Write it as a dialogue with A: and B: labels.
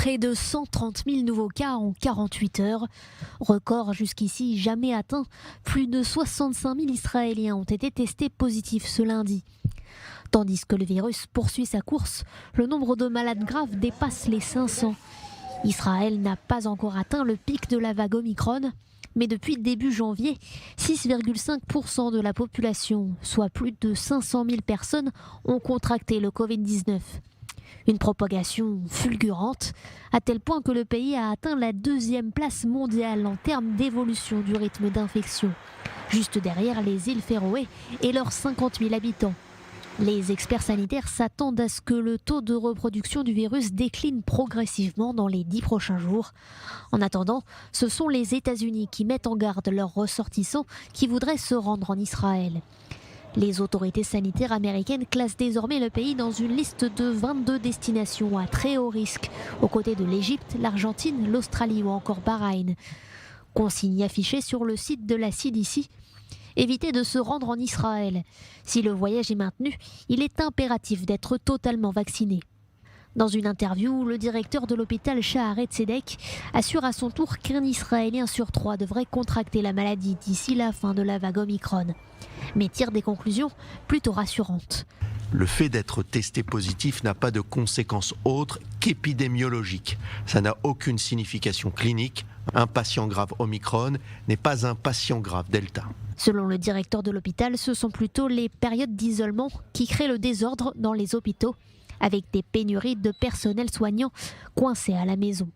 A: Près de 130 000 nouveaux cas en 48 heures. Record jusqu'ici jamais atteint. Plus de 65 000 Israéliens ont été testés positifs ce lundi. Tandis que le virus poursuit sa course, le nombre de malades graves dépasse les 500. Israël n'a pas encore atteint le pic de la vague Omicron, mais depuis début janvier, 6,5% de la population, soit plus de 500 000 personnes, ont contracté le Covid-19. Une propagation fulgurante, à tel point que le pays a atteint la 2e place mondiale en termes d'évolution du rythme d'infection, juste derrière les îles Féroé et leurs 50 000 habitants. Les experts sanitaires s'attendent à ce que le taux de reproduction du virus décline progressivement dans les 10 prochains jours. En attendant, ce sont les États-Unis qui mettent en garde leurs ressortissants qui voudraient se rendre en Israël. Les autorités sanitaires américaines classent désormais le pays dans une liste de 22 destinations à très haut risque, aux côtés de l'Égypte, l'Argentine, l'Australie ou encore Bahreïn. Consigne affichée sur le site de la CDC. Évitez de se rendre en Israël. Si le voyage est maintenu, il est impératif d'être totalement vacciné. Dans une interview, le directeur de l'hôpital Shaare Tzedek assure à son tour qu'un Israélien sur 3 devrait contracter la maladie d'ici la fin de la vague Omicron. Mais tire des conclusions plutôt rassurantes.
B: Le fait d'être testé positif n'a pas de conséquences autres qu'épidémiologiques. Ça n'a aucune signification clinique. Un patient grave Omicron n'est pas un patient grave Delta.
A: Selon le directeur de l'hôpital, ce sont plutôt les périodes d'isolement qui créent le désordre dans les hôpitaux, avec des pénuries de personnel soignant coincés à la maison.